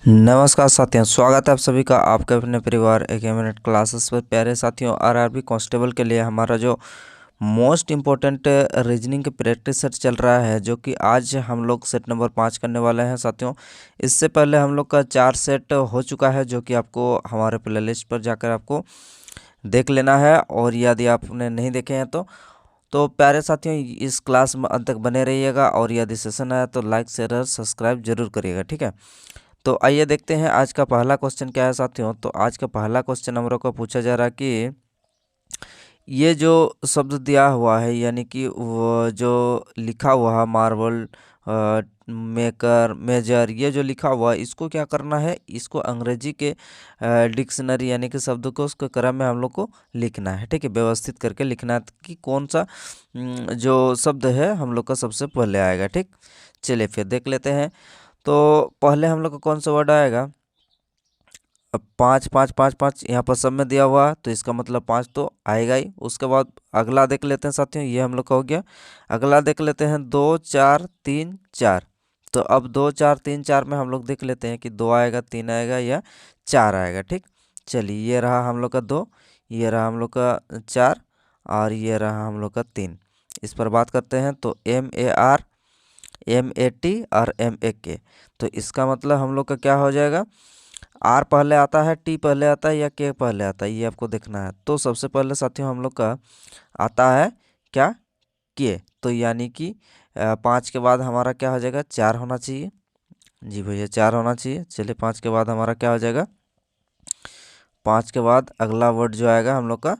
नमस्कार साथियों, स्वागत है आप सभी का आपके अपने परिवार एक मिनट क्लासेस पर। प्यारे साथियों, आरआरबी कांस्टेबल के लिए हमारा जो मोस्ट इम्पोर्टेंट रीजनिंग की प्रैक्टिस सेट चल रहा है, जो कि आज हम लोग सेट नंबर 5 करने वाले हैं साथियों। इससे पहले हम लोग का 4 सेट हो चुका है, जो कि आपको हमारे प्लेलिस्ट पर जाकर आपको देख लेना है, और यदि आपने नहीं देखे हैं तो प्यारे साथियों, इस क्लास में अंत तक बने रहिएगा, और यदि सेशन आया तो लाइक शेयर और सब्सक्राइब जरूर करिएगा, ठीक है। तो आइए देखते हैं आज का पहला क्वेश्चन क्या है साथियों। तो आज का पहला क्वेश्चन हम लोग को पूछा जा रहा है कि ये जो शब्द दिया हुआ है, यानी कि वो जो लिखा हुआ है मार्बल, मेकर, मेजर, ये जो लिखा हुआ है इसको क्या करना है, इसको अंग्रेजी के डिक्शनरी यानी कि शब्दकोश के क्रम में हम लोग को लिखना है, ठीक है। व्यवस्थित करके लिखना है कि कौन सा जो शब्द है हम लोग का सबसे पहले आएगा, ठीक। चलिए फिर देख लेते हैं। तो पहले हम लोग को कौन सा वर्ड आएगा। अब 5 5 5 5 यहाँ पर सब में दिया हुआ है, तो इसका मतलब 5 तो आएगा ही। उसके बाद अगला देख लेते हैं साथियों, ये हम लोग का हो गया। अगला देख लेते हैं 2 4 3 4। तो अब 2 4 3 4 में हम लोग देख लेते हैं कि 2 आएगा, 3 आएगा या 4 आएगा, ठीक। चलिए, ये रहा हम लोग का 2, ये रहा हम लोग का 4, और ये रहा हम लोग का 3। इस पर बात करते हैं तो MAR, MAT और MAK। तो इसका मतलब हम लोग का क्या हो जाएगा, आर पहले आता है, टी पहले आता है या के पहले आता है, ये आपको देखना है। तो सबसे पहले साथियों हम लोग का आता है क्या, के। तो यानी कि 5 के बाद हमारा क्या हो जाएगा, 4 होना चाहिए। जी भैया, 4 होना चाहिए। चलिए, 5 के बाद हमारा क्या हो जाएगा, 5 के बाद अगला वर्ड जो आएगा हम लोग का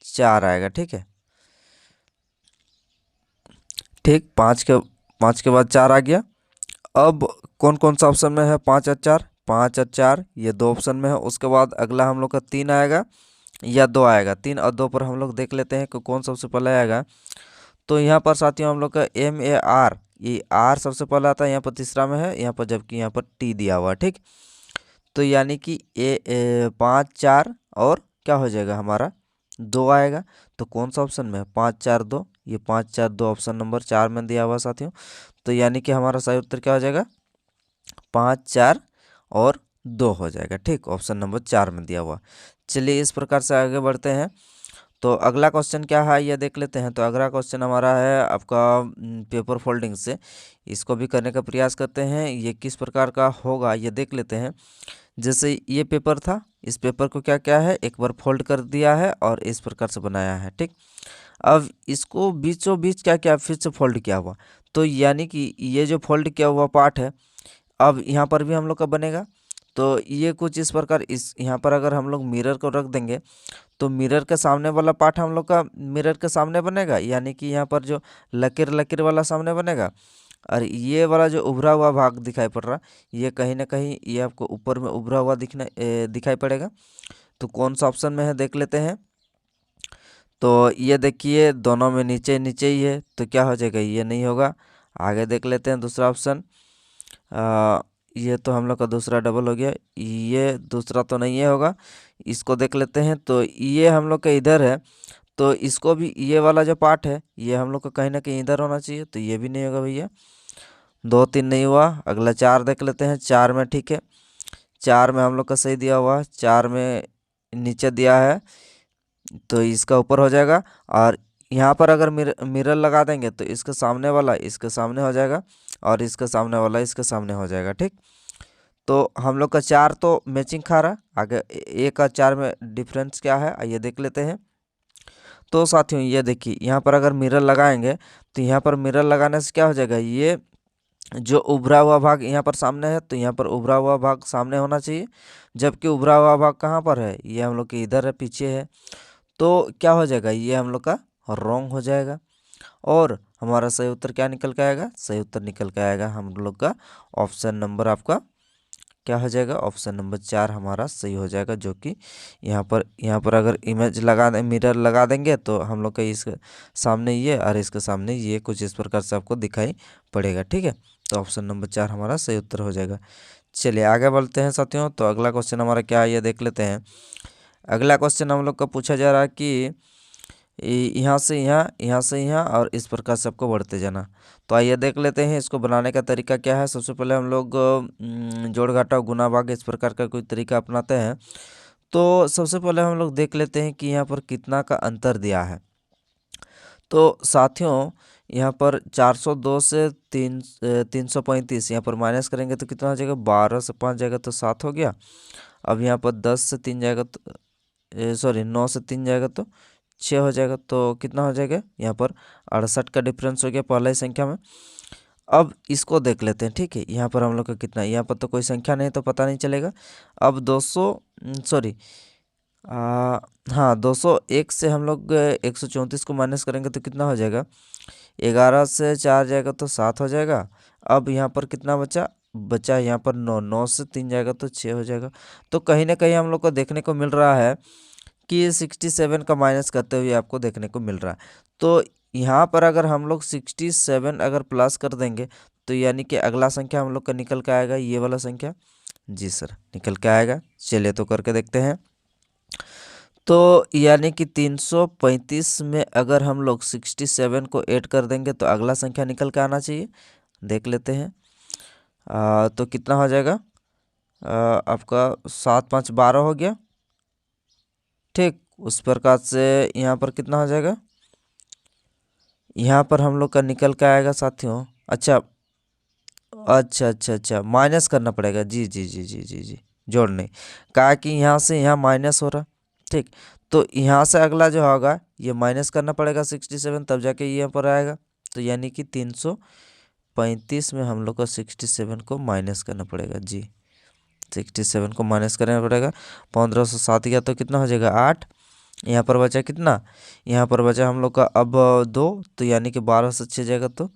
4 आएगा, ठीक है। ठीक, 5 के बाद 4 आ गया। अब कौन कौन सा ऑप्शन में है, 5 और 4, 5 और 4 ये 2 ऑप्शन में है। उसके बाद अगला हम लोग का 3 आएगा या 2 आएगा। 3 और 2 पर हम लोग देख लेते हैं कि कौन सबसे पहले आएगा। तो यहाँ पर साथियों हम लोग का MAR, ये आर सबसे पहले आता है, यहाँ पर तीसरा में है, यहाँ पर जबकि यहाँ पर टी दिया हुआ है, ठीक। तो यानी कि 5 4 और क्या हो जाएगा हमारा, 2 आएगा। तो कौन सा ऑप्शन में है, 5 4 2, ये 5 4 2 ऑप्शन नंबर 4 में दिया हुआ साथियों। तो यानी कि हमारा सही उत्तर क्या हो जाएगा, 5 4 और 2 हो जाएगा, ठीक। ऑप्शन नंबर 4 में दिया हुआ। चलिए, इस प्रकार से आगे बढ़ते हैं। तो अगला क्वेश्चन क्या है ये देख लेते हैं। तो अगला क्वेश्चन हमारा है आपका पेपर फोल्डिंग से। इसको भी करने का प्रयास करते हैं, ये किस प्रकार का होगा ये देख लेते हैं। जैसे ये पेपर था, इस पेपर को क्या क्या है, एक बार फोल्ड कर दिया है और इस प्रकार से बनाया है, ठीक। अब इसको बीचों बीच क्या क्या फिर से फोल्ड किया हुआ। तो यानी कि ये जो फोल्ड किया हुआ पार्ट है, अब यहाँ पर भी हम लोग का बनेगा। तो ये कुछ इस प्रकार, इस यहाँ पर अगर हम लोग मिरर को रख देंगे तो मिरर के सामने वाला पार्ट हम लोग का मिरर के सामने बनेगा, यानी कि यहाँ पर जो लकीर लकीर वाला सामने बनेगा। और ये वाला जो उभरा हुआ भाग दिखाई पड़ रहा, ये कहीं ना कहीं ये आपको ऊपर में उभरा हुआ दिखाई पड़ेगा। तो कौन सा ऑप्शन में है देख लेते हैं। तो ये देखिए, दोनों में नीचे नीचे ही है, तो क्या हो जाएगा, ये नहीं होगा। आगे देख लेते हैं दूसरा ऑप्शन। ये तो हम लोग का दूसरा डबल हो गया, ये दूसरा तो नहीं है होगा। इसको देख लेते हैं। तो ये हम लोग का इधर है, तो इसको भी ये वाला जो पार्ट है ये हम लोग का कहीं ना कहीं इधर होना चाहिए, तो ये भी नहीं होगा भैया। 2 3 नहीं हुआ। अगला 4 देख लेते हैं। 4 में ठीक है, 4 में हम लोग का सही दिया हुआ, 4 में नीचे दिया है, तो इसका ऊपर हो जाएगा। और यहाँ पर अगर मिरर लगा देंगे तो इसके सामने वाला इसके सामने हो जाएगा, और इसके सामने वाला इसके सामने हो जाएगा, ठीक। तो हम लोग का 4 तो मैचिंग खा रहा है। आगे एक और 4 में डिफरेंस क्या है आइए देख लेते हैं। तो साथियों ये देखिए, यहाँ पर अगर मिरर लगाएंगे तो यहाँ पर मिरर लगाने से क्या हो जाएगा, ये जो उभरा हुआ भाग यहाँ पर सामने है, तो यहाँ पर उभरा हुआ भाग सामने होना चाहिए, जबकि उभरा हुआ भाग कहाँ पर है, ये हम लोग के इधर है, पीछे है। तो क्या हो जाएगा, ये हम लोग का रॉन्ग हो जाएगा। और हमारा सही उत्तर क्या निकल के आएगा, सही उत्तर निकल के आएगा हम लोग का ऑप्शन नंबर आपका क्या हो जाएगा, ऑप्शन नंबर 4 हमारा सही हो जाएगा। जो कि यहाँ पर अगर इमेज लगा दें, मिरर लगा देंगे, तो हम लोग का इस सामने ये और इसके सामने ये कुछ इस प्रकार से आपको दिखाई पड़ेगा, ठीक है। तो ऑप्शन नंबर 4 हमारा सही उत्तर हो जाएगा। चलिए आगे बढ़ते हैं साथियों। तो अगला क्वेश्चन हमारा क्या है ये देख लेते हैं। अगला क्वेश्चन हम लोग का पूछा जा रहा है कि यहाँ से यहाँ, यहाँ से यहाँ, और इस प्रकार से आपको बढ़ते जाना। तो आइए देख लेते हैं इसको बनाने का तरीका क्या है। सबसे पहले हम लोग जोड़ घटाव गुना भाग इस प्रकार का कोई तरीका अपनाते हैं। तो सबसे पहले हम लोग देख लेते हैं कि यहाँ पर कितना का अंतर दिया है। तो साथियों यहाँ पर 402 से 335 यहाँ पर माइनस करेंगे तो कितना हो जाएगा, 12 से 5 जाएगा तो 7 हो गया। अब यहाँ पर 10 से 3 जाएगा तो सॉरी 9 से 3 जाएगा तो 6 हो जाएगा। तो कितना हो जाएगा, यहाँ पर 68 का डिफरेंस हो गया पहला ही संख्या में। अब इसको देख लेते हैं, ठीक है। यहाँ पर हम लोग का कितना, यहाँ पर तो कोई संख्या नहीं तो पता नहीं चलेगा। अब 201 से हम लोग 134 को माइनस करेंगे तो कितना हो जाएगा, 11 से 4 जाएगा तो 7 हो जाएगा। अब यहाँ पर कितना बचा यहाँ पर 9 से 3 जाएगा तो 6 हो जाएगा। तो कहीं ना कहीं हम लोग को देखने को मिल रहा है कि 67 का माइनस करते हुए आपको देखने को मिल रहा है। तो यहाँ पर अगर हम लोग 67 अगर प्लस कर देंगे तो यानी कि अगला संख्या हम लोग का निकल के आएगा ये वाला संख्या। जी सर, निकल के आएगा। चलिए तो करके देखते हैं। तो यानी कि 335 में अगर हम लोग 67 को ऐड कर देंगे तो अगला संख्या निकल के आना चाहिए। देख लेते हैं। तो कितना हो जाएगा, आपका 7 5 12 हो गया, ठीक। उस प्रकार से यहाँ पर कितना हो जाएगा, यहाँ पर हम लोग का निकल के आएगा साथियों। अच्छा अच्छा अच्छा अच्छा, माइनस करना पड़ेगा। जी जी जी जी जी जी, जोड़ नहीं, कहा कि यहाँ से यहाँ माइनस हो रहा, ठीक। तो यहाँ से अगला जो होगा ये माइनस करना पड़ेगा 67, तब जाके ये यहाँ पर आएगा। तो यानी कि 335 में हम लोग को 67 को माइनस करना पड़ेगा। जी, 67 को माइनस करना पड़ेगा। 15 से 7 गया तो कितना हो जाएगा, 8। यहाँ पर बचा कितना, यहाँ पर बचा हम लोग का अब 2, तो यानी कि 12 से 6 जाएगा तो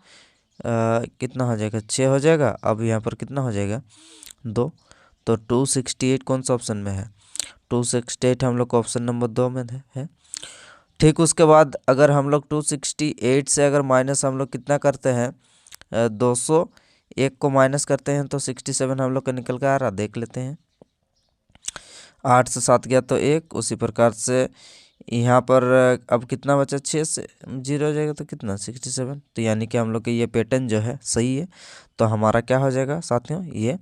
कितना हो जाएगा, 6 हो जाएगा। अब यहाँ पर कितना हो जाएगा, 2। तो 268 कौन सा ऑप्शन में है, 268 हम लोग को ऑप्शन नंबर 2 में है, ठीक। उसके बाद अगर हम लोग 268 से अगर माइनस हम लोग कितना करते हैं, 201 को माइनस करते हैं तो 67 हम लोग का निकल कर आ रहा, देख लेते हैं। 8 से 7 गया तो 1, उसी प्रकार से यहाँ पर अब कितना बचा, 6 से 0 हो जाएगा तो कितना, 67। तो यानी कि हम लोग के ये पैटर्न जो है सही है। तो हमारा क्या हो जाएगा साथियों, ये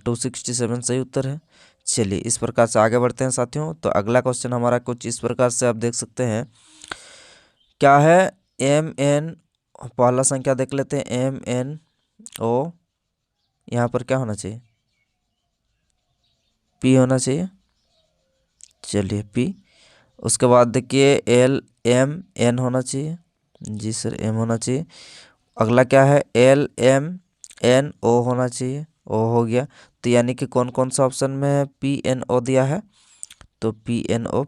267 सही उत्तर है। चलिए इस प्रकार से आगे बढ़ते हैं साथियों। तो अगला क्वेश्चन हमारा कुछ इस प्रकार से आप देख सकते हैं, क्या है, MN, पहला संख्या देख लेते हैं, MNO, यहाँ पर क्या होना चाहिए, P होना चाहिए। चलिए P। उसके बाद देखिए LMN होना चाहिए। जी सर, M होना चाहिए। अगला क्या है, LMNO होना चाहिए, O हो गया। तो यानी कि कौन कौन सा ऑप्शन में है, PNO दिया है। तो PNO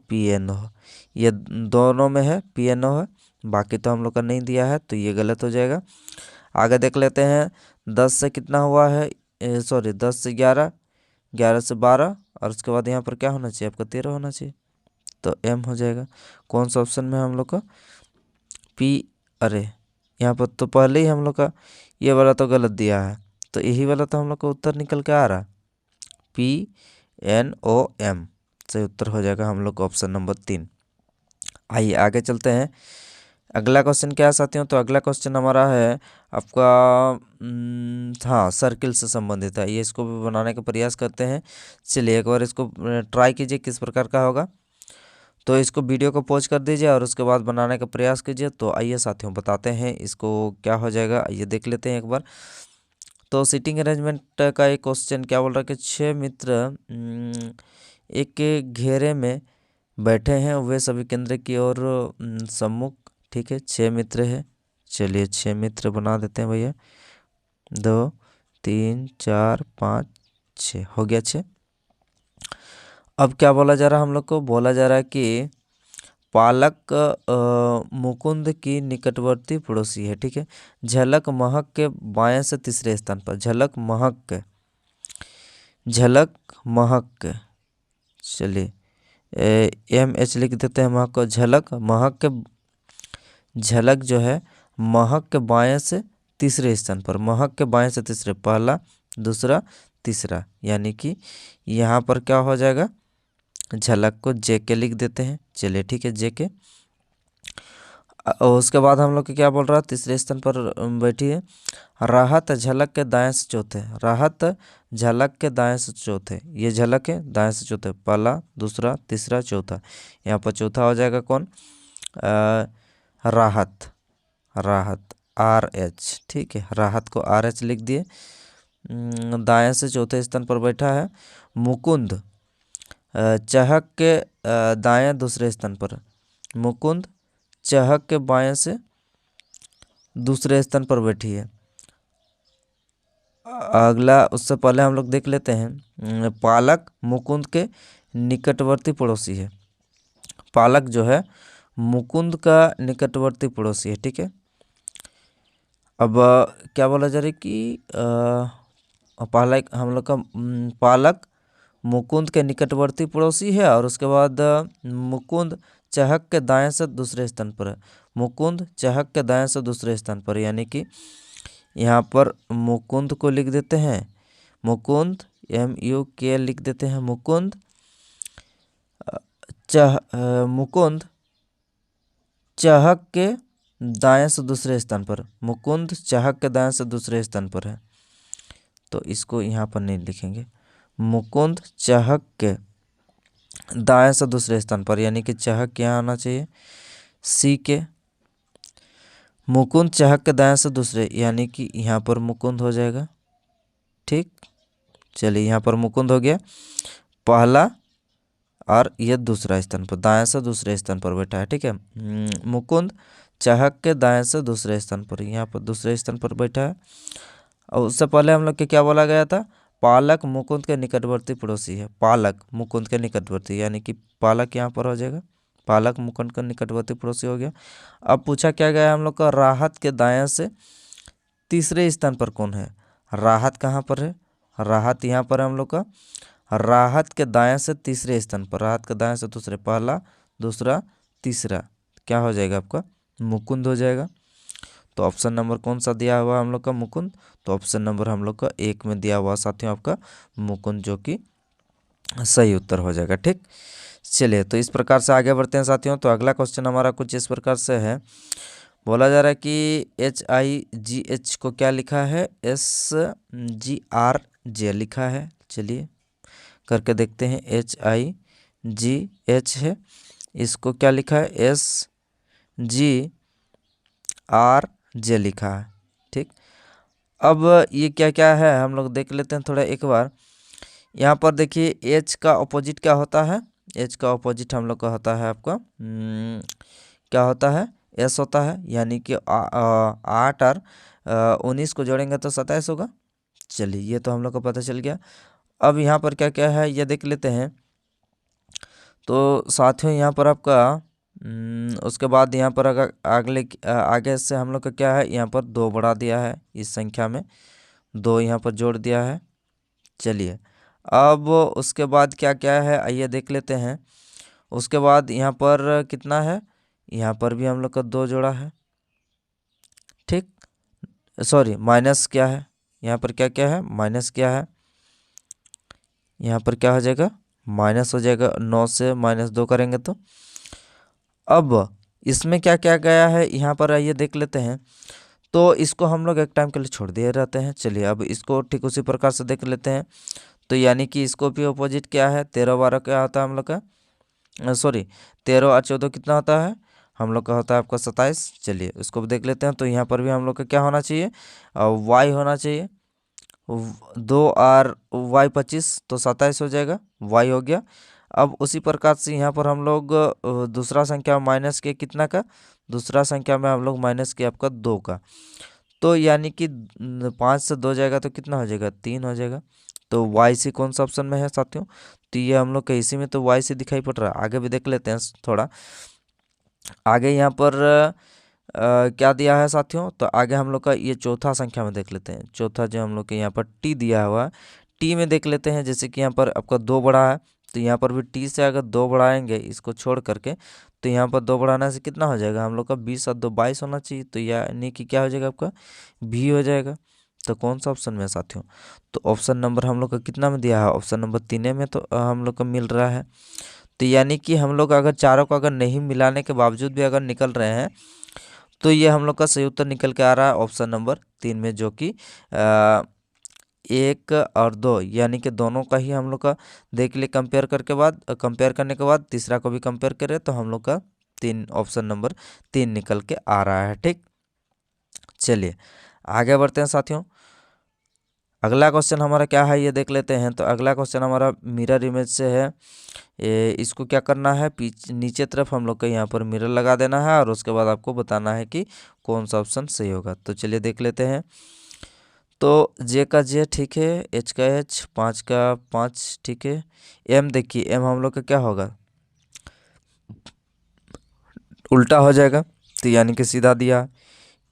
ये दोनों में है, PNO है, बाकी तो हम लोग का नहीं दिया है, तो ये गलत हो जाएगा। आगे देख लेते हैं। 10 से कितना हुआ है, सॉरी 10 से 11, 11 से 12, और उसके बाद यहाँ पर क्या होना चाहिए आपका, 13 होना चाहिए। तो M हो जाएगा। कौन सा ऑप्शन में है हम लोग का, P। अरे यहाँ पर तो पहले ही हम लोग का ये वाला तो गलत दिया है, तो यही वाला तो हम लोग का उत्तर निकल के आ रहा, PNOM सही उत्तर हो जाएगा हम लोग का ऑप्शन नंबर 3। आइए आगे चलते हैं। अगला क्वेश्चन क्या है साथियों, तो अगला क्वेश्चन हमारा है आपका हाँ, सर्किल से संबंधित है। ये इसको भी बनाने का प्रयास करते हैं। चलिए एक बार इसको ट्राई कीजिए किस प्रकार का होगा। तो इसको वीडियो को पॉज कर दीजिए और उसके बाद बनाने का प्रयास कीजिए। तो आइए साथियों बताते हैं इसको क्या हो जाएगा, आइए देख लेते हैं एक बार। तो सीटिंग अरेंजमेंट का एक क्वेश्चन क्या बोल रहा है कि 6 मित्र एक घेरे में बैठे हैं, वे सभी केंद्र की ओर सम्मुख, ठीक है। 6 मित्र है, चलिए 6 मित्र बना देते हैं भैया। 2 3 4 5 6 हो गया 6। अब क्या बोला जा रहा है, हम लोग को बोला जा रहा है कि पालक मुकुंद की निकटवर्ती पड़ोसी है, ठीक है। झलक महक के बाएं से तीसरे स्थान पर, झलक महक के, चलिए MH लिख देते हैं महक को। झलक जो है महक के बाएं से तीसरे स्थान पर, महक के बाएं से तीसरे, पहला दूसरा तीसरा, यानी कि यहाँ पर क्या हो जाएगा, झलक को JK लिख देते हैं। चलिए ठीक है, JK। उसके बाद हम लोग के क्या बोल रहा है, तीसरे स्थान पर बैठी है राहत झलक के दाएं से चौथे। राहत झलक के दाएं से चौथे, ये झलक है दाएं से चौथे, पहला दूसरा तीसरा चौथा। यहाँ पर चौथा हो जाएगा कौन, राहत। राहत RH, ठीक है, राहत को RH लिख दिए। दाएं से चौथे स्थान पर बैठा है मुकुंद। चहक के दाएं दूसरे स्थान पर, मुकुंद चहक के बाएं से दूसरे स्थान पर बैठी है। अगला उससे पहले हम लोग देख लेते हैं पालक मुकुंद के निकटवर्ती पड़ोसी है। पालक जो है मुकुंद का निकटवर्ती पड़ोसी है, ठीक है। अब क्या बोला जा रहा है कि पालक हम लोग का पालक मुकुंद के निकटवर्ती पड़ोसी है, और उसके बाद मुकुंद चहक के दाएं से दूसरे स्थान पर है। मुकुंद चहक के दाएं से दूसरे स्थान पर, यानी कि यहाँ पर मुकुंद को लिख देते हैं, मुकुंद MUK लिख देते हैं। मुकुंद मुकुंद चहक के दाएं से दूसरे स्थान पर, मुकुंद चहक के दाएं से दूसरे स्थान पर है, तो इसको यहाँ पर नहीं लिखेंगे। मुकुंद चहक के दाएं से दूसरे स्थान पर, यानी कि चहक यहाँ आना चाहिए CK। मुकुंद चहक के दाएं से दूसरे, यानी कि यहाँ पर मुकुंद हो जाएगा, ठीक। चलिए यहाँ पर मुकुंद हो गया पहला, और ये दूसरा स्थान पर, दाएं से दूसरे स्थान पर बैठा है, ठीक है। मुकुंद चहक के दाएं से दूसरे स्थान पर, यहाँ पर दूसरे स्थान पर बैठा है। और उससे पहले हम लोग के क्या बोला गया था, पालक मुकुंद के निकटवर्ती पड़ोसी है। पालक मुकुंद के निकटवर्ती, यानी कि पालक यहाँ पर हो जाएगा, पालक मुकुंद का निकटवर्ती पड़ोसी हो गया। अब पूछा क्या गया हम लोग का, राहत के दाएं से तीसरे स्थान पर कौन है। राहत कहाँ पर है, राहत यहाँ पर है हम लोग का। राहत के दाएं से तीसरे स्थान पर, राहत के दाएं से दूसरे, पहला दूसरा तीसरा, क्या हो जाएगा आपका, मुकुंद हो जाएगा। तो ऑप्शन नंबर कौन सा दिया हुआ हम लोग का, मुकुंद। तो ऑप्शन नंबर हम लोग का 1 में दिया हुआ साथियों आपका मुकुंद, जो कि सही उत्तर हो जाएगा, ठीक। चलिए तो इस प्रकार से आगे बढ़ते हैं साथियों। तो अगला क्वेश्चन हमारा कुछ इस प्रकार से है, बोला जा रहा है कि HIGH को क्या लिखा है, SGRJ लिखा है। चलिए करके देखते हैं, HIGH है, इसको क्या लिखा है, SGRJ लिखा है, ठीक। अब ये क्या क्या है हम लोग देख लेते हैं थोड़ा एक बार। यहाँ पर देखिए H का ऑपोजिट क्या होता है, H का ऑपोजिट हम लोग का होता है आपका क्या होता है, S होता है, यानी कि 8 और 19 को जोड़ेंगे तो 27 होगा। चलिए ये तो हम लोग को पता चल गया। अब यहाँ पर क्या क्या है ये देख लेते हैं। तो साथियों यहाँ पर आपका उसके बाद यहाँ पर अगर आगे से हम लोग का क्या है, यहाँ पर 2 बढ़ा दिया है, इस संख्या में 2 यहाँ पर जोड़ दिया है। चलिए अब उसके बाद क्या क्या है आइए देख लेते हैं। उसके बाद यहाँ पर कितना है, यहाँ पर भी हम लोग का 2 जोड़ा है, ठीक। सॉरी माइनस क्या है, यहाँ पर क्या क्या है, माइनस क्या है, यहाँ पर क्या हो जाएगा, माइनस हो जाएगा। 9 से -2 करेंगे तो अब इसमें क्या क्या गया है यहाँ पर आइए देख लेते हैं। तो इसको हम लोग एक टाइम के लिए छोड़ दिए रहते हैं। चलिए अब इसको ठीक उसी प्रकार से देख लेते हैं। तो यानी कि इसको भी अपोजिट क्या है, 13 12 क्या होता है हम लोग का, सॉरी 13 और 14 कितना होता है हम लोग का, होता है आपका 27। चलिए इसको भी देख लेते हैं। तो यहाँ पर भी हम लोग का क्या होना चाहिए, y होना चाहिए, 2 और y 25 तो 27 हो जाएगा, y हो गया। अब उसी प्रकार से यहाँ पर हम लोग दूसरा संख्या माइनस के कितना का, दूसरा संख्या में हम लोग माइनस के आपका 2 का, तो यानी कि 5 से 2 जाएगा तो कितना हो जाएगा, 3 हो जाएगा। तो वाई सी कौन सा ऑप्शन में है साथियों, तो ये हम लोग का इसी में तो वाई सी दिखाई पड़ रहा है। आगे भी देख लेते हैं थोड़ा आगे यहाँ पर क्या दिया है साथियों। तो आगे हम लोग का ये चौथा संख्या में देख लेते हैं। चौथा जो हम लोग के यहाँ पर टी दिया हुआ है, टी में देख लेते हैं। जैसे कि यहाँ पर आपका 2 बड़ा है, तो यहाँ पर भी टी से अगर 2 बढ़ाएंगे इसको छोड़ करके, तो यहाँ पर 2 बढ़ाने से कितना हो जाएगा हम लोग का, 20 और 2 22 होना चाहिए। तो यानी कि क्या हो जाएगा आपका, भी हो जाएगा। तो कौन सा ऑप्शन में है साथियों, तो ऑप्शन नंबर हम लोग का कितना में दिया है, ऑप्शन नंबर 3 में तो हम लोग का मिल रहा है। तो यानी कि हम लोग अगर चारों को अगर नहीं मिलाने के बावजूद भी अगर निकल रहे हैं तो ये हम लोग का सही उत्तर निकल के आ रहा है ऑप्शन नंबर 3 में, जो कि 1 और 2 यानी कि दोनों का ही हम लोग का देख लिए कंपेयर करने के बाद तीसरा को भी कंपेयर करें तो हम लोग का ऑप्शन नंबर 3 निकल के आ रहा है। ठीक, चलिए आगे बढ़ते हैं साथियों। अगला क्वेश्चन हमारा क्या है ये देख लेते हैं। तो अगला क्वेश्चन हमारा मिरर इमेज से है। इसको क्या करना है, नीचे तरफ हम लोग को यहाँ पर मिरर लगा देना है और उसके बाद आपको बताना है कि कौन सा ऑप्शन सही होगा। तो चलिए देख लेते हैं। तो जे का जे ठीक है, एच का एच, 5 का 5 ठीक है। एम देखिए, एम हम लोग का क्या होगा, उल्टा हो जाएगा, तो यानी कि सीधा दिया,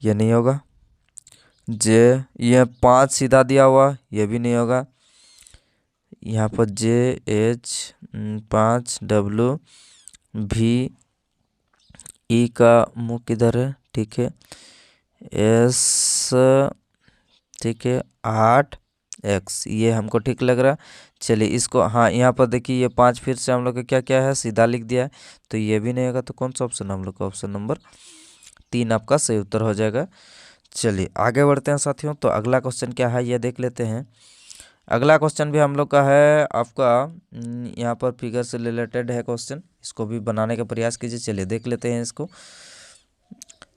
ये नहीं होगा। जे, ये 5 सीधा दिया हुआ, ये भी नहीं होगा। यहाँ पर जे एच 5 डब्लू भी, ई का मुँह किधर है, ठीक है, एस ठीक है 8 एक्स, ये हमको ठीक लग रहा है। चलिए इसको, हाँ यहाँ पर देखिए ये 5 फिर से हम लोग का क्या क्या है, सीधा लिख दिया है, तो ये भी नहीं होगा। तो कौन सा ऑप्शन हम लोग का, ऑप्शन नंबर 3 आपका सही उत्तर हो जाएगा। चलिए आगे बढ़ते हैं साथियों। तो अगला क्वेश्चन क्या है ये देख लेते हैं। अगला क्वेश्चन भी हम लोग का है आपका यहाँ पर फिगर से रिलेटेड है क्वेश्चन, इसको भी बनाने का प्रयास कीजिए। चलिए देख लेते हैं इसको।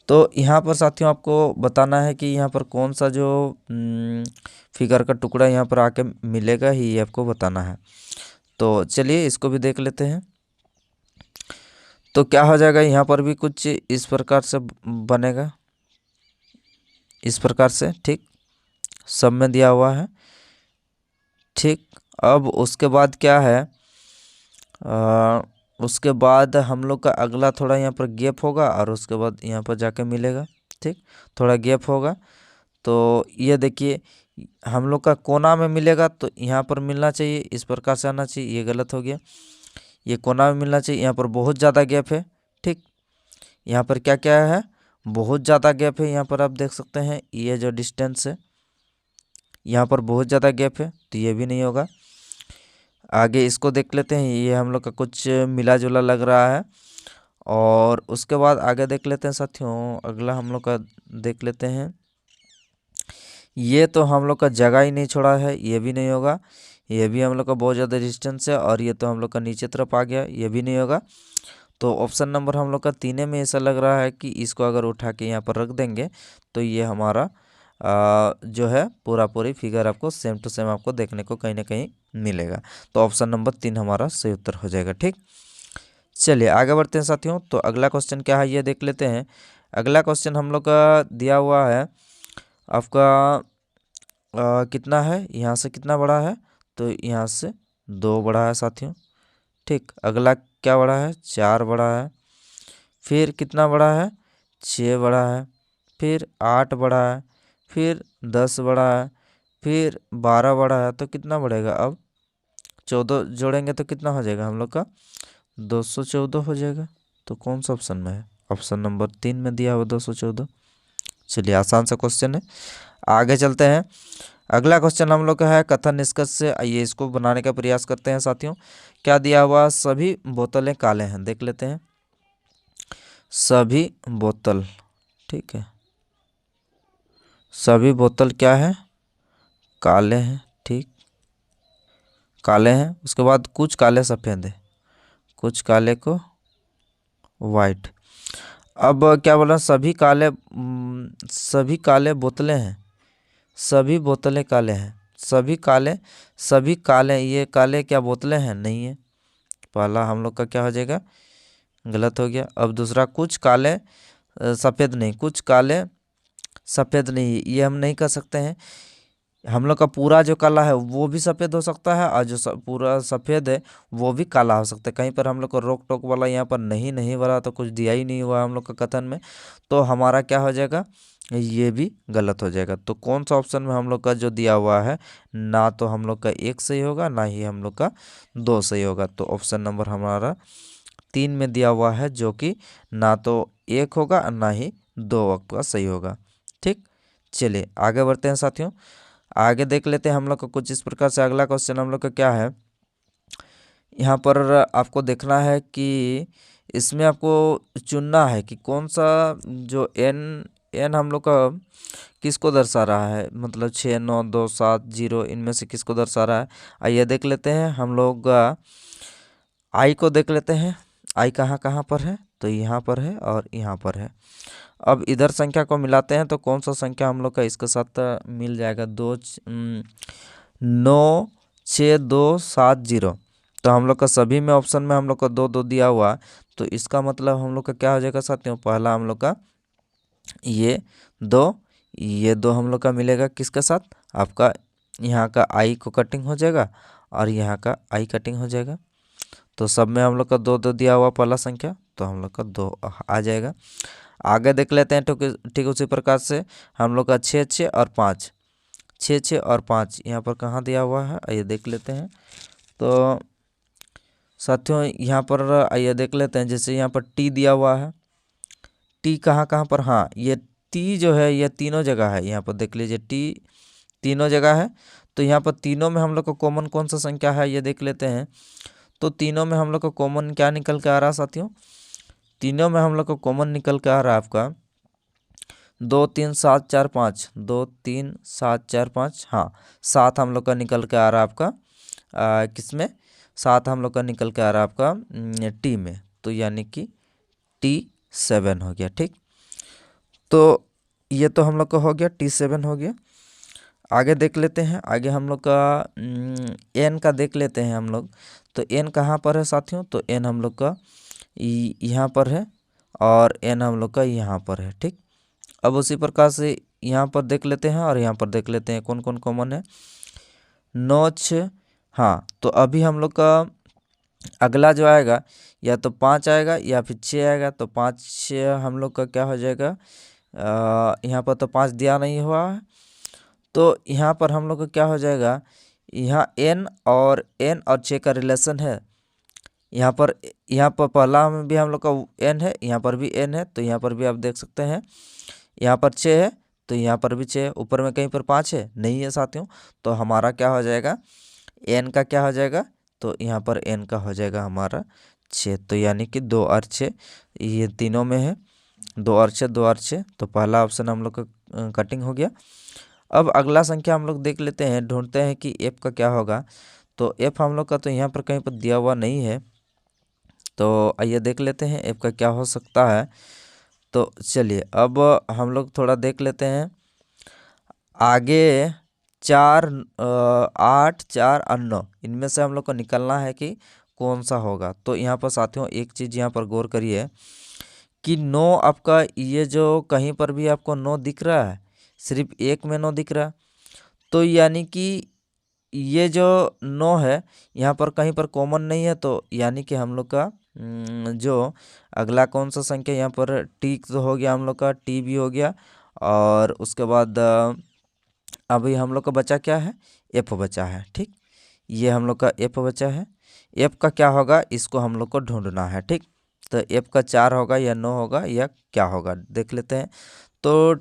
तो यहाँ पर साथियों आपको बताना है कि यहाँ पर कौन सा जो फिगर का टुकड़ा यहाँ पर आके मिलेगा ही, ये आपको बताना है। तो चलिए इसको भी देख लेते हैं। तो क्या हो जाएगा, यहाँ पर भी कुछ इस प्रकार से बनेगा, इस प्रकार से, ठीक, सब में दिया हुआ है। ठीक, अब उसके बाद क्या है, उसके बाद हम लोग का अगला थोड़ा यहाँ पर गैप होगा और उसके बाद यहाँ पर जाके मिलेगा। ठीक, थोड़ा गैप होगा। तो ये देखिए हम लोग का कोना में मिलेगा, तो यहाँ पर मिलना चाहिए, इस प्रकार से आना चाहिए, ये गलत हो गया। ये कोना में मिलना चाहिए, यहाँ पर बहुत ज़्यादा गैप है। ठीक, यहाँ पर क्या क्या है, बहुत ज़्यादा गैप है। यहाँ पर आप देख सकते हैं ये जो डिस्टेंस है, यहाँ पर बहुत ज़्यादा गैप है, तो ये भी नहीं होगा। आगे इसको देख लेते हैं, ये हम लोग का कुछ मिला जुला लग रहा है। और उसके बाद आगे देख लेते हैं साथियों, अगला हम लोग का देख लेते हैं। ये तो हम लोग का जगह ही नहीं छोड़ा है, ये भी नहीं होगा। ये भी हम लोग का बहुत ज़्यादा डिस्टेंस है और ये तो हम लोग का नीचे तरफ आ गया, ये भी नहीं होगा। तो ऑप्शन नंबर हम लोग का 3 में ऐसा लग रहा है कि इसको अगर उठा के यहाँ पर रख देंगे तो ये हमारा जो है पूरा पूरी फिगर आपको सेम टू सेम आपको देखने को कहीं ना कहीं मिलेगा। तो ऑप्शन नंबर 3 हमारा सही उत्तर हो जाएगा। ठीक, चलिए आगे बढ़ते हैं साथियों। तो अगला क्वेश्चन क्या है ये देख लेते हैं। अगला क्वेश्चन हम लोग का दिया हुआ है आपका कितना है, यहाँ से कितना बड़ा है, तो यहाँ से 2 बड़ा है साथियों। ठीक, अगला क्या बड़ा है, 4 बड़ा है। फिर कितना बड़ा है, 6 बड़ा है। फिर 8 बड़ा है। फिर 10 बड़ा है। फिर 12 बड़ा है। तो कितना बढ़ेगा, अब 14 जोड़ेंगे तो कितना हो जाएगा हम लोग का, 214 हो जाएगा। तो कौन सा ऑप्शन में है, ऑप्शन नंबर 3 में दिया हुआ 214। चलिए आसान सा क्वेश्चन है, आगे चलते हैं। अगला क्वेश्चन हम लोग का है कथन निष्कर्ष से, आइए इसको बनाने का प्रयास करते हैं साथियों। क्या दिया हुआ, सभी बोतलें काले हैं, देख लेते हैं। सभी बोतल, ठीक है, सभी बोतल क्या है, काले हैं। ठीक, काले हैं। उसके बाद कुछ काले सफ़ेद है, कुछ काले को वाइट। अब क्या बोला, सभी काले बोतलें हैं, सभी बोतलें काले हैं, सभी काले, ये काले क्या बोतलें हैं, नहीं है। पहला हम लोग का क्या हो जाएगा, गलत हो गया। अब दूसरा, कुछ काले सफ़ेद नहीं, कुछ काले सफ़ेद नहीं, ये हम नहीं कर सकते हैं। हम लोग का पूरा जो काला है वो भी सफ़ेद हो सकता है और जो पूरा सफ़ेद है वो भी काला हो सकता है। कहीं पर हम लोग को रोक टोक वाला यहाँ पर नहीं वाला, तो कुछ दिया ही नहीं हुआ हम लोग का कथन में, तो हमारा क्या हो जाएगा, ये भी गलत हो जाएगा। तो कौन सा ऑप्शन में हम लोग का जो दिया हुआ है, ना तो हम लोग का 1 सही होगा, ना ही हम लोग का 2 सही होगा। तो ऑप्शन नंबर हमारा 3 में दिया हुआ है, जो कि ना तो 1 होगा ना ही 2 आपका सही होगा। ठीक, चलिए आगे बढ़ते हैं साथियों। आगे देख लेते हैं हम लोग का कुछ इस प्रकार से। अगला क्वेश्चन हम लोग का क्या है, यहाँ पर आपको देखना है कि इसमें आपको चुनना है कि कौन सा जो एन हम लोग का किसको दर्शा रहा है, मतलब 6 9 2 7 0 इनमें से किसको दर्शा रहा है। आइए देख लेते हैं हम लोग आई को देख लेते हैं। आई कहाँ कहाँ पर है, तो यहाँ पर है और यहाँ पर है। अब इधर संख्या को मिलाते हैं तो कौन सा संख्या हम लोग का इसके साथ मिल जाएगा, 9 6 2 7 0। तो हम लोग का सभी में ऑप्शन में हम लोग का 2 2 दिया हुआ, तो इसका मतलब हम लोग का क्या हो जाएगा साथियों, पहला हम लोग का ये दो हम लोग का मिलेगा किसके साथ, आपका यहाँ का आई को कटिंग हो जाएगा और यहाँ का आई कटिंग हो जाएगा। तो सब में हम लोग का 2 2 दिया हुआ पहला संख्या, तो हम लोग का 2 आ जाएगा। आगे देख लेते हैं ठीक उसी प्रकार से हम लोग का 6 6 और 5, 6 6 और 5 यहाँ पर कहाँ दिया हुआ है, आइए देख लेते हैं। तो साथियों यहाँ पर आइए देख लेते हैं, जैसे यहाँ पर टी दिया हुआ है, टी कहाँ कहाँ पर, हाँ ये टी जो है ये तीनों जगह है, यहाँ पर देख लीजिए टी तीनों जगह है। तो यहाँ पर तीनों में हम लोग का कॉमन कौन सा संख्या है ये देख लेते हैं। तो तीनों में हम लोग का कॉमन क्या निकल के आ रहा है साथियों, तीनों में हम लोग का कॉमन निकल के आ रहा है आपका 2 3 7 4 5, 2 3 7 4 5, हाँ 7 हम लोग का निकल के आ रहा है आपका किसमें, 7 हम लोग का निकल के आ रहा है आपका टी में। तो यानी कि T7 हो गया। ठीक, तो ये तो हम लोग का हो गया, T7 हो गया। आगे देख लेते हैं, आगे हम लोग का एन का देख लेते हैं हम लोग। तो एन कहाँ पर है साथियों, तो एन हम लोग का यहाँ पर है और एन हम लोग का यहाँ पर है। ठीक, अब उसी प्रकार से यहाँ पर देख लेते हैं और यहाँ पर देख लेते हैं कौन कौन कॉमन है, 9 6, हाँ तो अभी हम लोग का अगला जो आएगा या तो 5 आएगा या फिर 6 आएगा। तो 5 6 हम लोग का क्या हो जाएगा, यहाँ पर तो 5 दिया नहीं हुआ है, तो यहाँ पर हम लोग का क्या हो जाएगा, यहाँ n और 6 का रिलेशन है। यहाँ पर पहला में भी हम लोग का n है, यहाँ पर भी n है, तो यहाँ पर भी आप देख सकते हैं यहाँ पर 6 है तो यहाँ पर भी 6 है, ऊपर में कहीं पर 5 है नहीं है साथियों। तो हमारा क्या हो जाएगा, n का क्या हो जाएगा, तो यहाँ पर n का हो जाएगा हमारा 6। तो यानी कि 2 और 6 ये तीनों में है, 2 और 6 2 और 6, तो पहला ऑप्शन हम लोग का कटिंग हो गया। अब अगला संख्या हम लोग देख लेते हैं, ढूंढते हैं कि f का क्या होगा। तो f हम लोग का तो यहाँ पर कहीं पर दिया हुआ नहीं है, तो आइए देख लेते हैं f का क्या हो सकता है। तो चलिए अब हम लोग थोड़ा देख लेते हैं आगे 4 8 4 और 9 इनमें से हम लोग को निकलना है कि कौन सा होगा। तो यहाँ पर साथियों एक चीज़ यहाँ पर गौर करिए कि 9 आपका ये जो कहीं पर भी आपको 9 दिख रहा है, सिर्फ एक में 9 दिख रहा है, तो यानी कि ये जो 9 है यहाँ पर कहीं पर कॉमन नहीं है। तो यानी कि हम लोग का जो अगला कौन सा संख्या यहाँ पर टी तो हो गया, हम लोग का टी भी हो गया, और उसके बाद अभी हम लोग का बचा क्या है, एफ बचा है। ठीक, ये हम लोग का एफ बचा है, एफ का क्या होगा इसको हम लोग को ढूंढना है। ठीक, तो एफ का 4 होगा या 9 होगा या क्या होगा देख लेते हैं। तो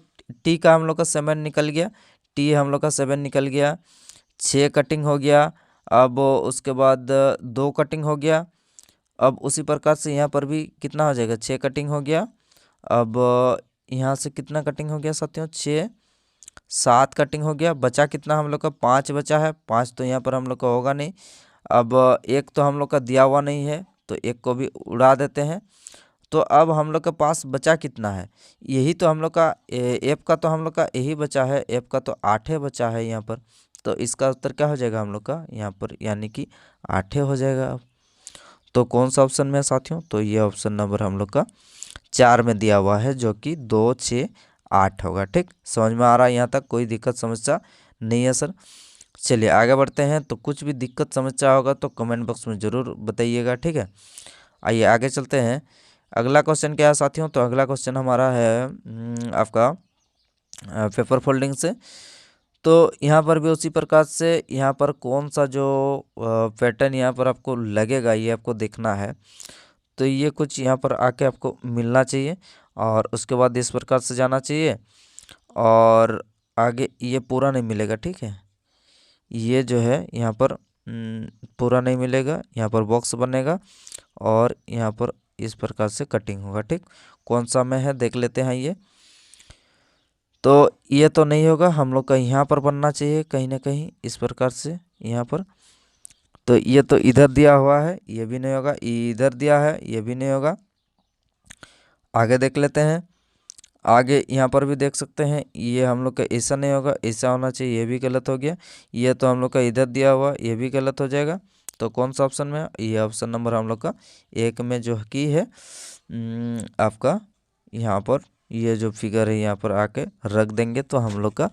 टी का हम लोग का 7 निकल गया, टी हम लोग का 7 निकल गया, 6 कटिंग हो गया, अब उसके बाद 2 कटिंग हो गया। अब उसी प्रकार से यहाँ पर भी कितना हो जाएगा, 6 कटिंग हो गया। अब यहाँ से कितना कटिंग हो गया साथियों, 6 7 कटिंग हो गया, बचा कितना हम लोग का 5 बचा है, 5 तो यहाँ पर हम लोग का होगा नहीं। अब एक तो हम लोग का दिया हुआ नहीं है, तो एक को भी उड़ा देते हैं। तो अब हम लोग के पास बचा कितना है, यही तो हम लोग का एफ का तो हम लोग का यही बचा है, एफ का तो 8 बचा है यहाँ पर। तो इसका उत्तर क्या हो जाएगा हम लोग का यहाँ पर, यानी कि 8 हो जाएगा। अब तो कौन सा ऑप्शन में है साथियों, तो ये ऑप्शन नंबर हम लोग का 4 में दिया हुआ है, जो कि 2 6 8 होगा। ठीक, समझ में आ रहा है यहाँ तक, कोई दिक्कत समस्या नहीं है सर। चलिए आगे बढ़ते हैं, तो कुछ भी दिक्कत समस्या होगा तो कमेंट बॉक्स में ज़रूर बताइएगा। ठीक है, आइए आगे चलते हैं। अगला क्वेश्चन क्या है साथियों, तो अगला क्वेश्चन हमारा है आपका पेपर फोल्डिंग से। तो यहाँ पर भी उसी प्रकार से यहाँ पर कौन सा जो पैटर्न यहाँ पर आपको लगेगा ये आपको देखना है। तो ये कुछ यहाँ पर आके आपको मिलना चाहिए और उसके बाद इस प्रकार से जाना चाहिए, और आगे ये पूरा नहीं मिलेगा। ठीक है, ये जो है यहाँ पर पूरा नहीं मिलेगा, यहाँ पर बॉक्स बनेगा और यहाँ पर इस प्रकार से कटिंग होगा। ठीक, कौन सा में है देख लेते हैं। ये तो ये तो नहीं होगा, हम लोग का यहाँ पर बनना चाहिए कहीं ना कहीं इस प्रकार से यहाँ पर। तो ये तो इधर दिया हुआ है, ये भी नहीं होगा। इधर दिया है, ये भी नहीं होगा। आगे देख लेते हैं। आगे यहाँ पर भी देख सकते हैं, ये हम लोग का ऐसा नहीं होगा, ऐसा होना चाहिए, ये भी गलत हो गया। ये तो हम लोग का इधर दिया हुआ, ये भी गलत हो जाएगा। तो कौन सा ऑप्शन में है? ये ऑप्शन नंबर हम लोग का 1 में जो की है आपका यहाँ पर ये जो फिगर है यहाँ पर आके रख देंगे तो हम लोग का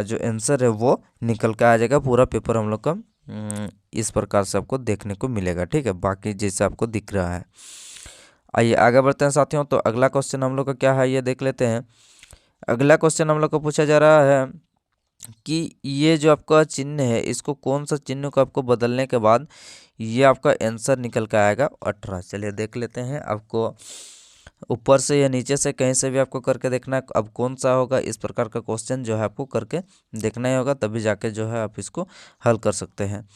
जो आंसर है वो निकल के आ जाएगा। पूरा पेपर हम लोग का इस प्रकार से आपको देखने को मिलेगा। ठीक है, बाकी जैसे आपको दिख रहा है। आइए आगे बढ़ते हैं साथियों। तो अगला क्वेश्चन हम लोग का क्या है ये देख लेते हैं। अगला क्वेश्चन हम लोग को पूछा जा रहा है कि ये जो आपका चिन्ह है, इसको कौन सा चिन्ह को आपको बदलने के बाद ये आपका आंसर निकल कर आएगा 18। चलिए देख लेते हैं। आपको ऊपर से या नीचे से कहीं से भी आपको करके देखना है अब कौन सा होगा। इस प्रकार का क्वेश्चन जो है आपको करके देखना ही होगा, तभी जाके जो है आप इसको हल कर सकते हैं।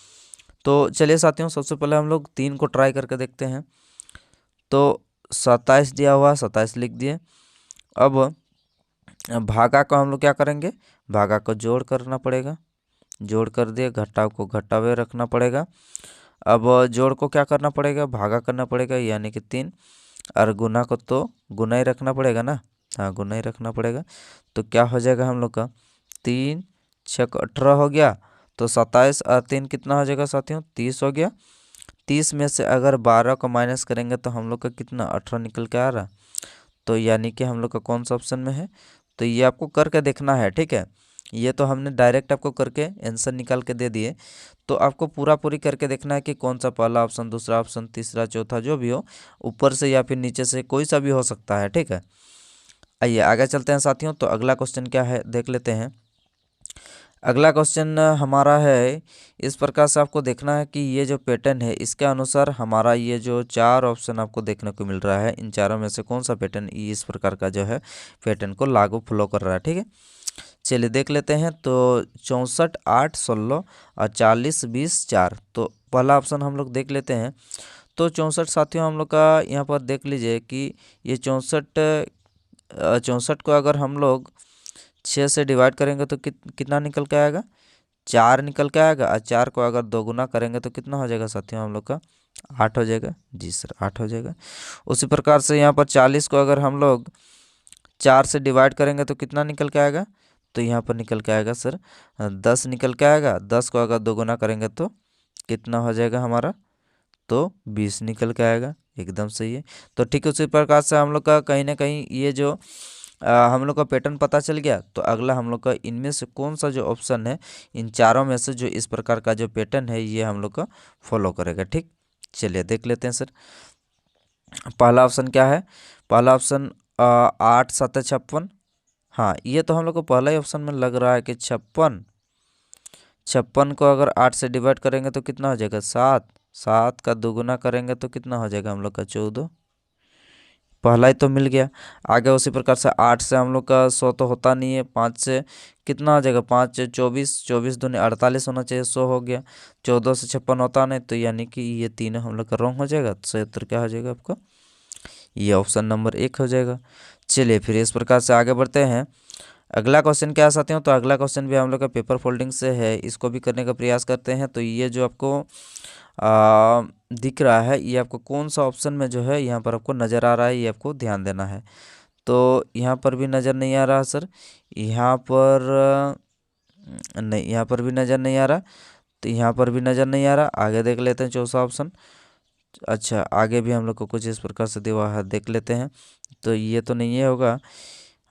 तो चलिए साथियों, सबसे पहले हम लोग 3 को ट्राई करके देखते हैं। तो 27 दिया हुआ, 27 लिख दिए। अब भागा को हम लोग क्या करेंगे, भागा को जोड़ करना पड़ेगा, जोड़ कर दिए। घटाव को घटावे रखना पड़ेगा। अब जोड़ को क्या करना पड़ेगा, भागा करना पड़ेगा, यानी कि 3। और गुना को तो गुना ही रखना पड़ेगा ना, हाँ गुना ही रखना पड़ेगा। तो क्या हो जाएगा हम लोग का 3 6 18 हो गया। तो 27 और 3 कितना हो जाएगा साथियों, 30 हो गया। 30 में से अगर 12 को माइनस करेंगे तो हम लोग का कितना 18 निकल के आ रहा। तो यानी कि हम लोग का कौन सा ऑप्शन में है। तो ये आपको करके देखना है। ठीक है, ये तो हमने डायरेक्ट आपको करके आंसर निकाल के दे दिए। तो आपको पूरा पूरी करके देखना है कि कौन सा पहला ऑप्शन, दूसरा ऑप्शन, तीसरा, चौथा, जो भी हो, ऊपर से या फिर नीचे से कोई सा भी हो सकता है। ठीक है, आइए आगे चलते हैं साथियों। तो अगला क्वेश्चन क्या है देख लेते हैं। अगला क्वेश्चन हमारा है इस प्रकार से, आपको देखना है कि ये जो पैटर्न है इसके अनुसार हमारा ये जो 4 ऑप्शन आपको देखने को मिल रहा है, इन चारों में से कौन सा पैटर्न इस प्रकार का जो है पैटर्न को लागू फॉलो कर रहा है। ठीक है, चलिए देख लेते हैं। तो 64 8 16 और 40 20 4। तो पहला ऑप्शन हम लोग देख लेते हैं। तो 64 साथियों हम लोग का यहाँ पर देख लीजिए कि ये 64 को अगर हम लोग 6 से डिवाइड करेंगे तो कितना निकल के आएगा, 4 निकल के आएगा। और 4 को अगर 2 गुना करेंगे तो कितना हो जाएगा साथियों हम लोग का 8 हो जाएगा। जी सर 8 हो जाएगा। उसी प्रकार से यहाँ पर 40 को अगर हम लोग 4 से डिवाइड करेंगे तो कितना निकल के आएगा, तो यहाँ पर निकल के आएगा सर 10 निकल के आएगा। 10 को अगर 2 गुना करेंगे तो कितना हो जाएगा हमारा, तो 20 निकल के आएगा। एकदम सही है। तो ठीक उसी प्रकार से हम लोग का कहीं ना कहीं ये जो हम लोग का पैटर्न पता चल गया। तो अगला हम लोग का इनमें से कौन सा जो ऑप्शन है, इन चारों में से जो इस प्रकार का जो पैटर्न है ये हम लोग का फॉलो करेगा। ठीक, चलिए देख लेते हैं सर। पहला ऑप्शन क्या है, पहला ऑप्शन 8 7 56। हाँ ये तो हम लोग को पहला ही ऑप्शन में लग रहा है कि 56। 56 को अगर 8 से डिवाइड करेंगे तो कितना हो जाएगा 7। 7 का 2 गुना करेंगे तो कितना हो जाएगा हम लोग का 14। पहला ही तो मिल गया। आगे उसी प्रकार से 8 से हम लोग का 100 तो होता नहीं है। 5 से कितना हो जाएगा, 5 से 24, 24 दूनी 48 होना चाहिए, 100 हो गया। 14 से 56 होता नहीं, तो यानी कि ये तीनों हम लोग का रॉन्ग हो जाएगा। तो सही उत्तर क्या हो जाएगा आपका, ये ऑप्शन नंबर 1 हो जाएगा। चलिए फिर इस प्रकार से आगे बढ़ते हैं। अगला क्वेश्चन क्या साथी हो, तो अगला क्वेश्चन भी हम लोग का पेपर फोल्डिंग से है, इसको भी करने का प्रयास करते हैं। तो ये जो आपको दिख रहा है, ये आपको कौन सा ऑप्शन में जो है यहाँ पर आपको नज़र आ रहा है, ये आपको ध्यान देना है। तो यहाँ पर भी नज़र नहीं आ रहा सर, यहाँ पर नहीं, यहाँ पर भी नज़र नहीं आ रहा, तो यहाँ पर भी नज़र नहीं आ रहा। आगे देख लेते हैं चौथा ऑप्शन। अच्छा आगे भी हम लोग को कुछ इस प्रकार से दिया है, देख लेते हैं। तो ये तो नहीं है होगा,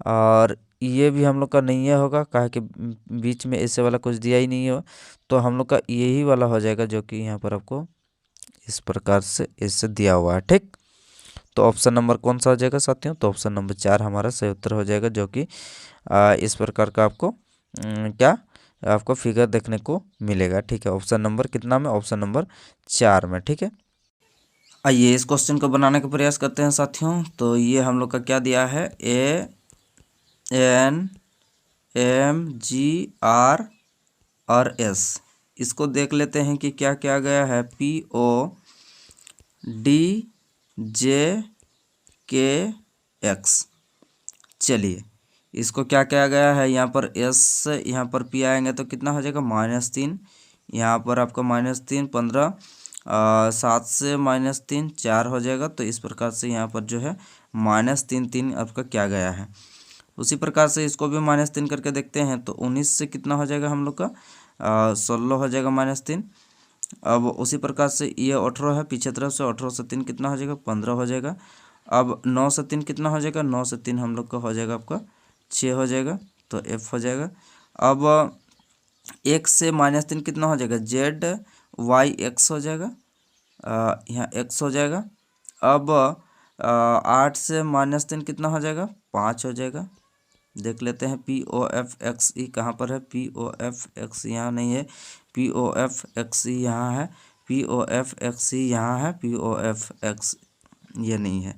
और ये भी हम लोग का नहीं है होगा, कहा कि बीच में ऐसे वाला कुछ दिया ही नहीं हो। तो हम लोग का यही वाला हो जाएगा जो कि यहाँ पर आपको इस प्रकार से इससे दिया हुआ है। ठीक, तो ऑप्शन नंबर कौन सा हो जाएगा साथियों, तो ऑप्शन नंबर 4 हमारा सही उत्तर हो जाएगा, जो कि इस प्रकार का आपको क्या आपको फिगर देखने को मिलेगा। ठीक है, ऑप्शन नंबर कितना में, ऑप्शन नंबर 4 में। ठीक है, आइए इस क्वेश्चन को बनाने का प्रयास करते हैं साथियों। तो ये हम लोग का क्या दिया है, ANMGR और S। इसको देख लेते हैं कि क्या क्या गया है, POD जे के एक्स। चलिए इसको क्या किया गया है, यहाँ पर एस, यहाँ पर पी आएंगे तो कितना हो जाएगा -3, यहाँ पर आपका -3 15, 7 से -3 4 हो जाएगा। तो इस प्रकार से यहाँ पर जो है -3 3 आपका क्या गया है। उसी प्रकार से इसको भी -3 करके देखते हैं तो 19 से कितना हो जाएगा हम लोग का 16 हो जाएगा -3। अब उसी प्रकार से ये 18 है, पीछे तरफ से 18 से 3 कितना हो जाएगा 15 हो जाएगा। अब 9 से 3 कितना हो जाएगा, 9 से 3 हम लोग का हो जाएगा आपका 6 हो जाएगा, तो एफ हो जाएगा। अब 1 से -3 कितना हो जाएगा, जेड वाई एक्स हो जाएगा, यहाँ एक्स हो जाएगा। अब 8 से -3 कितना हो जाएगा 5 हो जाएगा। देख लेते हैं पी ओ एफ एक्स ई कहाँ पर है, पी ओ एफ एक्स यहाँ नहीं है, पी ओ एफ एक्स ई यहाँ है, पी ओ एफ एक्स ई यहाँ है, पी ओ एफ एक्स ये नहीं है।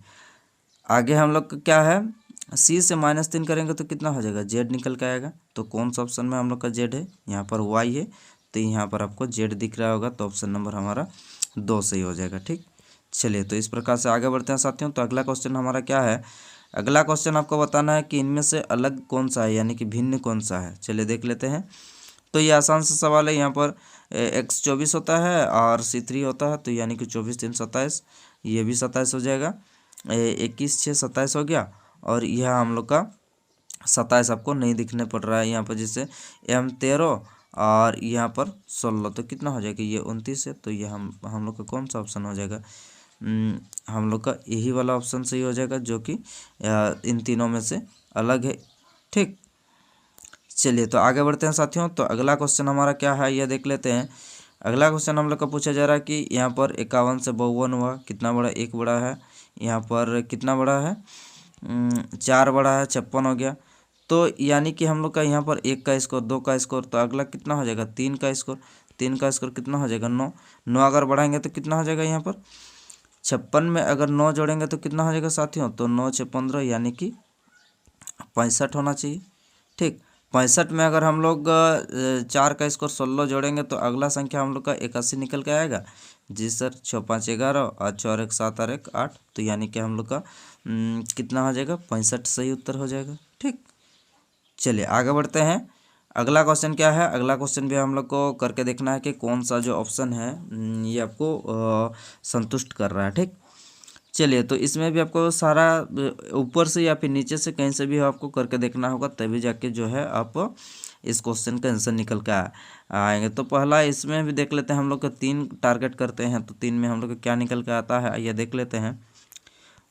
आगे हम लोग का क्या है, सी से -3 करेंगे तो कितना हो जाएगा, जेड निकल के आएगा। तो कौन सा ऑप्शन में हम लोग का जेड है, यहाँ पर वाई है, तो यहाँ पर आपको जेड दिख रहा होगा, तो ऑप्शन नंबर हमारा 2 सही हो जाएगा। ठीक, चलिए तो इस प्रकार से आगे बढ़ते हैं साथियों। तो अगला क्वेश्चन हमारा क्या है, अगला क्वेश्चन आपको बताना है कि इनमें से अलग कौन सा है, यानी कि भिन्न कौन सा है। चलिए देख लेते हैं। तो ये आसान सा सवाल है, यहाँ पर x 24 होता है और c3 होता है, तो यानी कि 24 3 27, ये भी 27 हो जाएगा। 21 6 27 हो गया, और यह हम लोग का 27 आपको नहीं दिखने पड़ रहा है यहाँ पर, जैसे m 13 और यहाँ पर 16, तो कितना हो जाएगा, ये 29 है। तो ये हम लोग का कौन सा ऑप्शन हो जाएगा, हम लोग का यही वाला ऑप्शन सही हो जाएगा, जो कि इन तीनों में से अलग है। ठीक, चलिए तो आगे बढ़ते हैं साथियों। तो अगला क्वेश्चन हमारा क्या है, यह देख लेते हैं। अगला क्वेश्चन हम लोग का पूछा जा रहा है कि यहाँ पर 51 से 52 हुआ, कितना बड़ा, 1 बड़ा है, यहाँ पर कितना बड़ा है 4 बड़ा है, 56 हो गया। तो यानी कि हम लोग का यहाँ पर 1 का स्कोर, 2 का स्कोर, तो अगला कितना हो जाएगा 3 का स्कोर, 3 का स्कोर कितना हो जाएगा 9, 9 अगर बढ़ाएंगे तो कितना हो जाएगा, यहाँ पर 56 में अगर 9 जोड़ेंगे तो कितना हो जाएगा साथियों, तो 9 6 15, यानी कि 65 होना चाहिए। ठीक, 65 में अगर हम लोग 4 का स्कोर 16 जोड़ेंगे तो अगला संख्या हम लोग का 81 निकल के आएगा। जी सर, 6 5 11 और 4 1 7 और 1 8, तो यानी कि हम लोग का कितना हो जाएगा 65 सही उत्तर हो जाएगा। ठीक, चलिए आगे बढ़ते हैं। अगला क्वेश्चन क्या है, अगला क्वेश्चन भी हम लोग को करके देखना है कि कौन सा जो ऑप्शन है ये आपको संतुष्ट कर रहा है। ठीक, चलिए तो इसमें भी आपको सारा ऊपर से या फिर नीचे से कहीं से भी आपको करके देखना होगा, तभी जाके जो है आप इस क्वेश्चन का आंसर निकल के आएंगे। तो पहला इसमें भी देख लेते हैं, हम लोग का 3 टारगेट करते हैं, तो 3 में हम लोग का क्या निकल के आता है ये देख लेते हैं।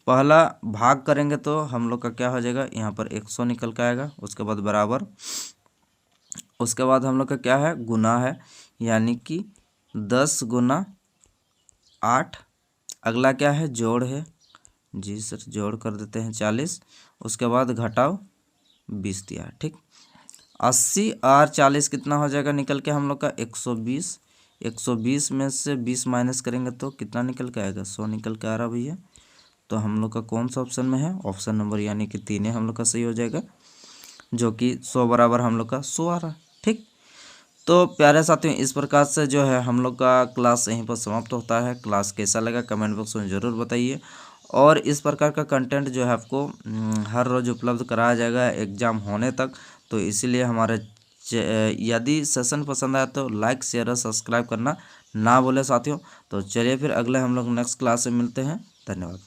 पहला भाग करेंगे तो हम लोग का क्या हो जाएगा, यहाँ पर 100 निकल के आएगा, उसके बाद बराबर, उसके बाद हम लोग का क्या है गुना है, यानी कि 10 गुना 8। अगला क्या है जोड़ है, जी सर जोड़ कर देते हैं 40, उसके बाद घटाओ 20 दिया। ठीक, 80 और 40 कितना हो जाएगा निकल के हम लोग का 120, 120 में से 20 माइनस करेंगे तो कितना निकल के आएगा 100 निकल के आ रहा भैया। तो हम लोग का कौन सा ऑप्शन में है, ऑप्शन नंबर यानी कि 3 हम लोग का सही हो जाएगा, जो कि 100 बराबर हम लोग का 100 आ रहा है। ठीक, तो प्यारे साथियों इस प्रकार से जो है हम लोग का क्लास यहीं पर समाप्त होता है। क्लास कैसा लगा कमेंट बॉक्स में ज़रूर बताइए, और इस प्रकार का कंटेंट जो है आपको हर रोज़ उपलब्ध कराया जाएगा एग्ज़ाम होने तक। तो इसीलिए हमारे यदि सेशन पसंद आया तो लाइक शेयर और सब्सक्राइब करना ना भूलें साथियों। तो चलिए फिर अगले हम लोग नेक्स्ट क्लास में मिलते हैं, धन्यवाद।